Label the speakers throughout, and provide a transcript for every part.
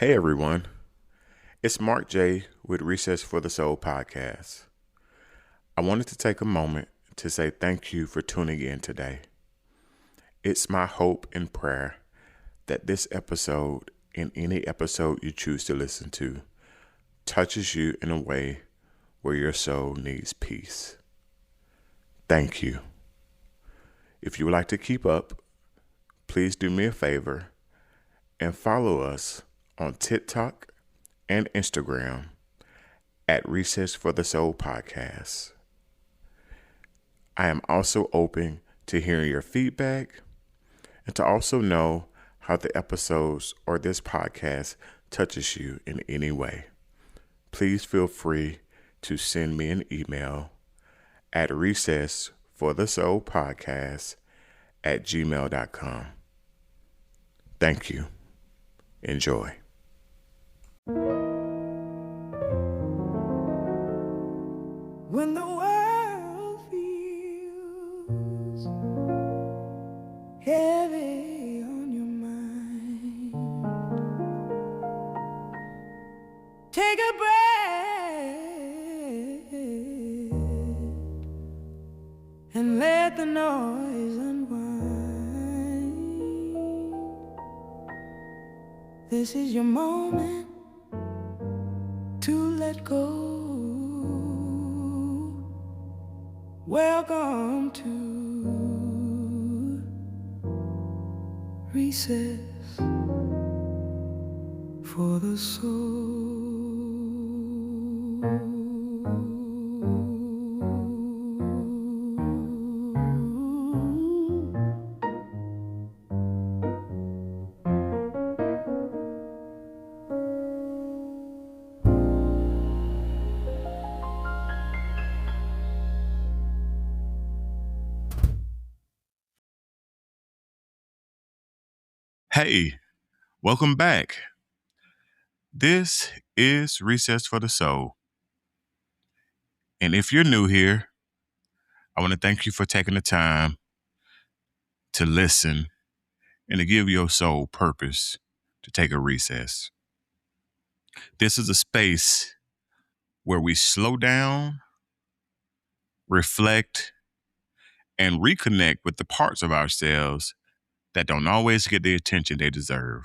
Speaker 1: Hey everyone, it's Marqe J with Recess for the Soul podcast. I wanted to take a moment to say thank you for tuning in today. It's my hope and prayer that this episode and any episode you choose to listen to touches you in a way where your soul needs peace. Thank you. If you would like to keep up, please do me a favor and follow us on TikTok and Instagram at Recess for the Soul podcast. I am also open to hearing your feedback and to also know how the episodes or this podcast touches you in any way. Please feel free to send me an email at recessforthesoulpodcast@gmail.com. Thank you. Enjoy.
Speaker 2: When the world feels heavy on your mind, take a breath and let the noise unwind. This is your moment to let go. Welcome to Recess for the Soul.
Speaker 1: Hey, welcome back. This is Recess for the Soul. And if you're new here, I want to thank you for taking the time to listen and to give your soul purpose to take a recess. This is a space where we slow down, reflect, and reconnect with the parts of ourselves that don't always get the attention they deserve.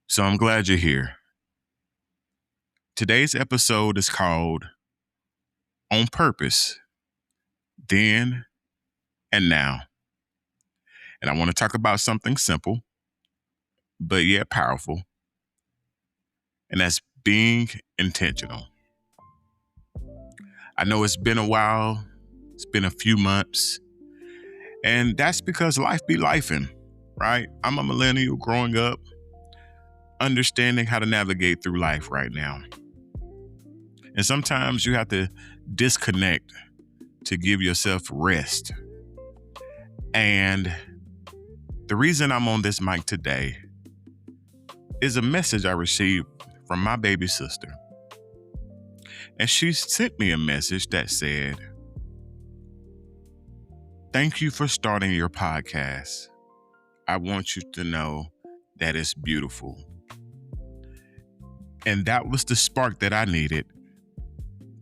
Speaker 1: So I'm glad you're here. Today's episode is called On Purpose, Then and Now. And I want to talk about something simple, but yet powerful. And that's being intentional. I know it's been a while. It's been a few months. And that's because life be lifing, right? I'm a millennial growing up, understanding how to navigate through life right now. And sometimes you have to disconnect to give yourself rest. And the reason I'm on this mic today is a message I received from my baby sister. And she sent me a message that said, "Thank you for starting your podcast. I want you to know that it's beautiful." And that was the spark that I needed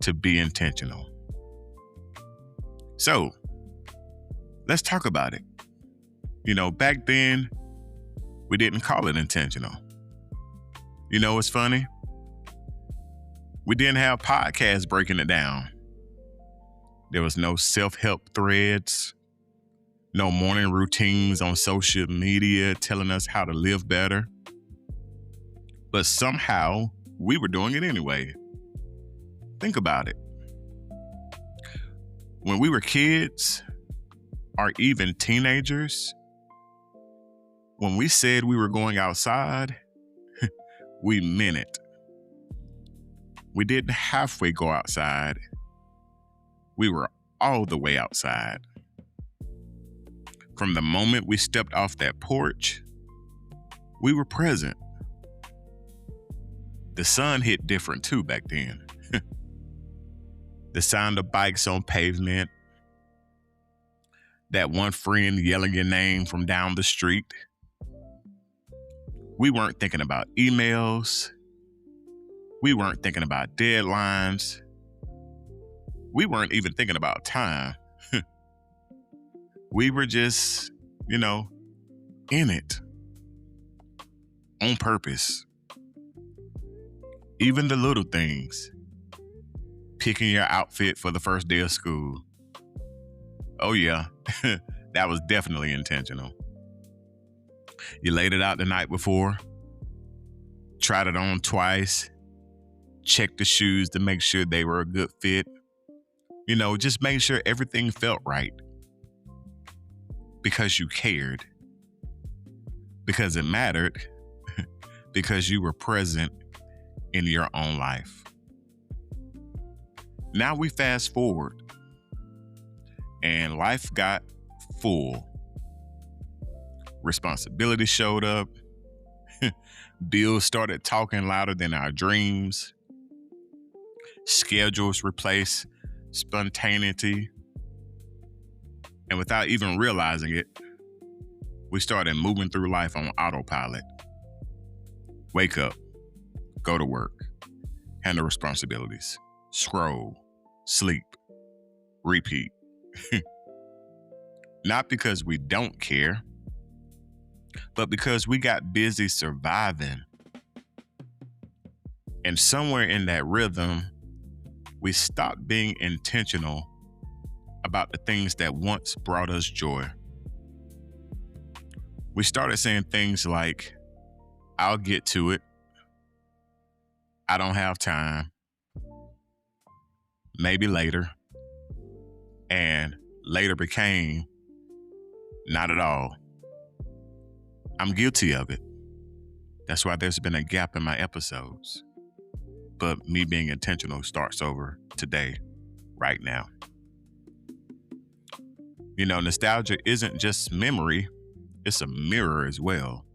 Speaker 1: to be intentional. So let's talk about it. You know, back then, we didn't call it intentional. You know what's funny? We didn't have podcasts breaking it down. There was no self-help threads, no morning routines on social media telling us how to live better. But somehow, we were doing it anyway. Think about it. When we were kids, or even teenagers, when we said we were going outside, we meant it. We didn't halfway go outside. We were all the way outside. From the moment we stepped off that porch, we were present. The sun hit different too back then. The sound of bikes on pavement, that one friend yelling your name from down the street, We weren't thinking about emails. We weren't thinking about deadlines. We weren't even thinking about time. We were just, in it on purpose. Even the little things, picking your outfit for the first day of school. Oh yeah, that was definitely intentional. You laid it out the night before, tried it on twice, checked the shoes to make sure they were a good fit. Just make sure everything felt right. Because you cared. Because it mattered. Because you were present in your own life. Now we fast forward and life got full. Responsibility showed up. Bills started talking louder than our dreams. Schedules replaced spontaneity. And without even realizing it, we started moving through life on autopilot. Wake up, go to work, handle responsibilities, scroll, sleep, repeat. Not because we don't care, but because we got busy surviving. And somewhere in that rhythm, we stopped being intentional about the things that once brought us joy. We started saying things like, I'll get to it. I don't have time. Maybe later. And later became not at all. I'm guilty of it. That's why there's been a gap in my episodes. But me being intentional starts over today, right now. Nostalgia isn't just memory, it's a mirror as well.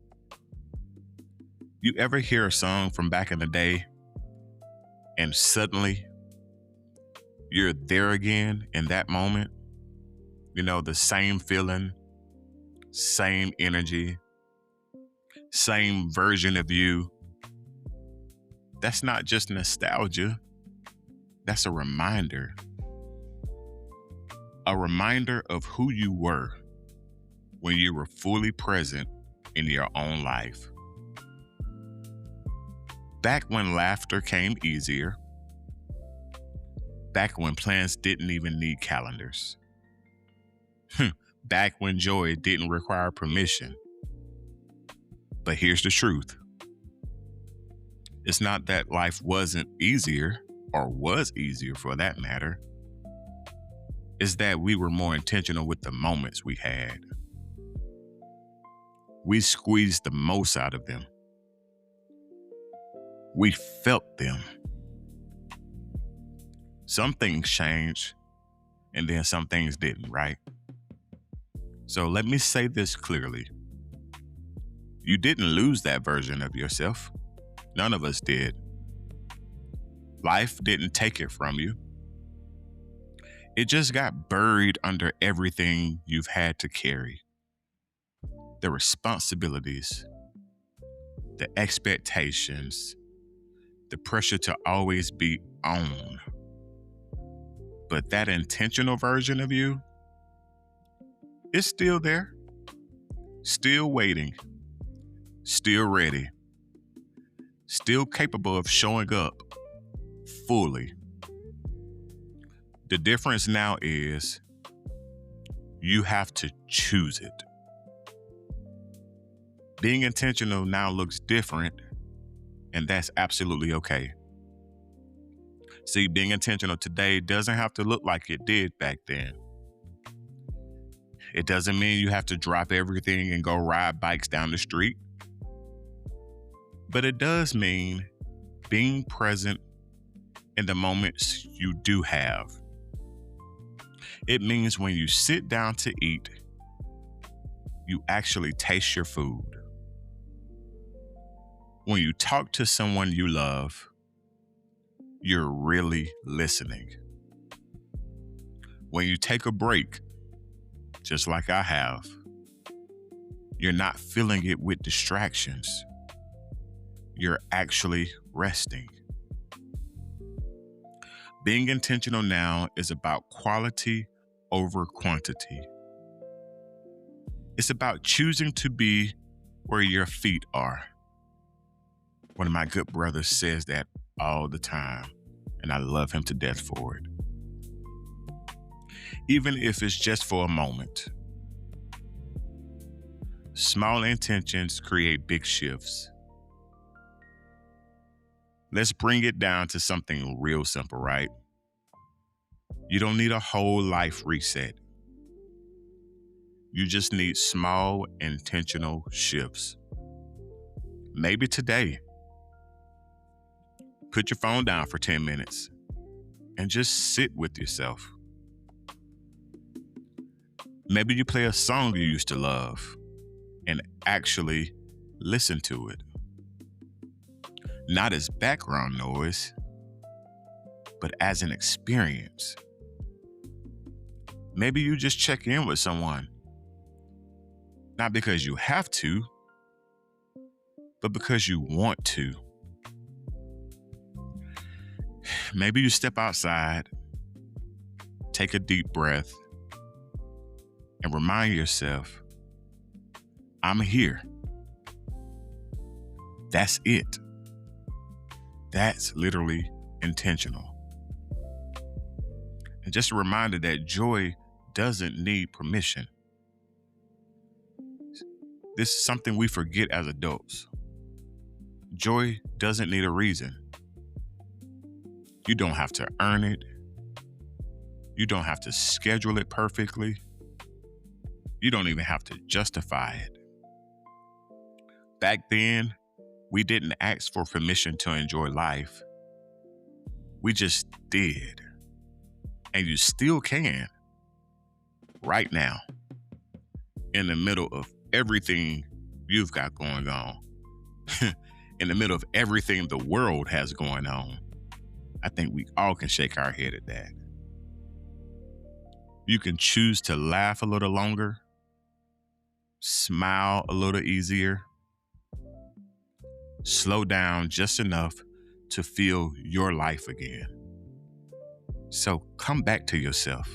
Speaker 1: You ever hear a song from back in the day and suddenly you're there again in that moment? The same feeling, same energy, same version of you. That's not just nostalgia. That's a reminder. A reminder of who you were when you were fully present in your own life. Back when laughter came easier. Back when plans didn't even need calendars. Back when joy didn't require permission. But here's the truth. It's not that life wasn't easier, or was easier for that matter. It's that we were more intentional with the moments we had. We squeezed the most out of them. We felt them. Some things changed, and then some things didn't, right? So let me say this clearly. You didn't lose that version of yourself. None of us did. Life didn't take it from you. It just got buried under everything you've had to carry. The responsibilities, the expectations, the pressure to always be on. But that intentional version of you is still there, still waiting, still ready, still capable of showing up fully. The difference now is you have to choose it. Being intentional now looks different, and that's absolutely okay. See, being intentional today doesn't have to look like it did back then. It doesn't mean you have to drop everything and go ride bikes down the street. But it does mean being present in the moments you do have. It means when you sit down to eat, you actually taste your food. When you talk to someone you love, you're really listening. When you take a break, just like I have, you're not filling it with distractions. you're actually resting. Being intentional now is about quality over quantity. It's about choosing to be where your feet are. One of my good brothers says that all the time, and I love him to death for it. Even if it's just for a moment. Small intentions create big shifts. Let's bring it down to something real simple, right? You don't need a whole life reset. You just need small, intentional shifts. Maybe today, put your phone down for 10 minutes and just sit with yourself. Maybe you play a song you used to love and actually listen to it. Not as background noise, but as an experience. Maybe you just check in with someone. Not because you have to, but because you want to. Maybe you step outside, take a deep breath, and remind yourself, I'm here. That's it. That's literally intentional. And just a reminder that joy doesn't need permission. This is something we forget as adults. Joy doesn't need a reason. You don't have to earn it. You don't have to schedule it perfectly. You don't even have to justify it. Back then, we didn't ask for permission to enjoy life. We just did. And you still can. Right now. In the middle of everything you've got going on. In the middle of everything the world has going on. I think we all can shake our head at that. You can choose to laugh a little longer. Smile a little easier. Slow down just enough to feel your life again. So come back to yourself.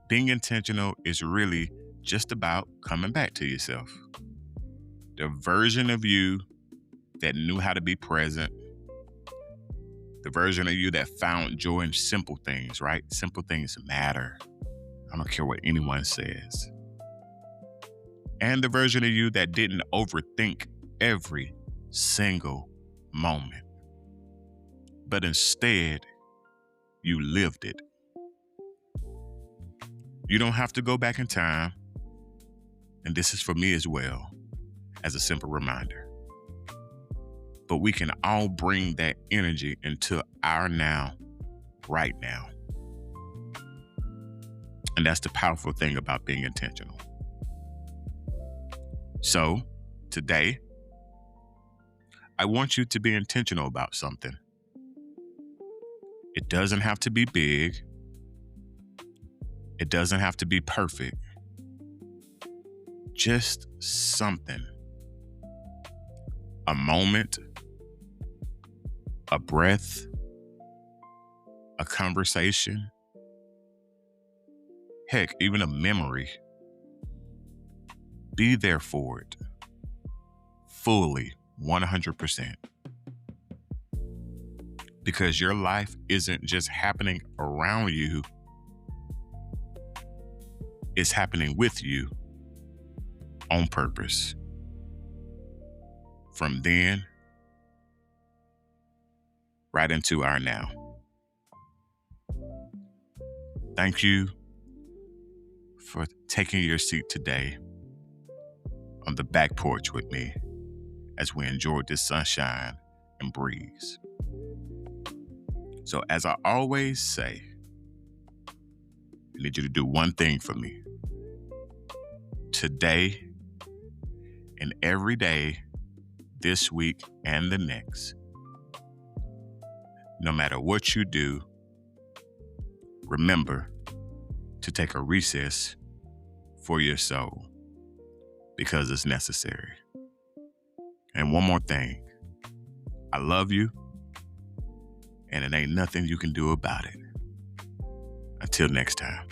Speaker 1: Being intentional is really just about coming back to yourself. The version of you that knew how to be present. The version of you that found joy in simple things, right? Simple things matter. I don't care what anyone says. And the version of you that didn't overthink every single moment. But instead, you lived it. You don't have to go back in time. And this is for me as well, as a simple reminder. But we can all bring that energy into our now, right now. And that's the powerful thing about being intentional. So, today, I want you to be intentional about something. It doesn't have to be big. It doesn't have to be perfect. Just something. A moment, a breath, a conversation, heck, even a memory. Be there for it. Fully, 100%. Because your life isn't just happening around you. It's happening with you on purpose. From then, right into our now. Thank you for taking your seat today on the back porch with me as we enjoyed this sunshine and breeze. So as I always say, I need you to do one thing for me. Today and every day, this week and the next. No matter what you do, remember to take a recess for your soul because it's necessary. And one more thing. I love you, and it ain't nothing you can do about it. Until next time.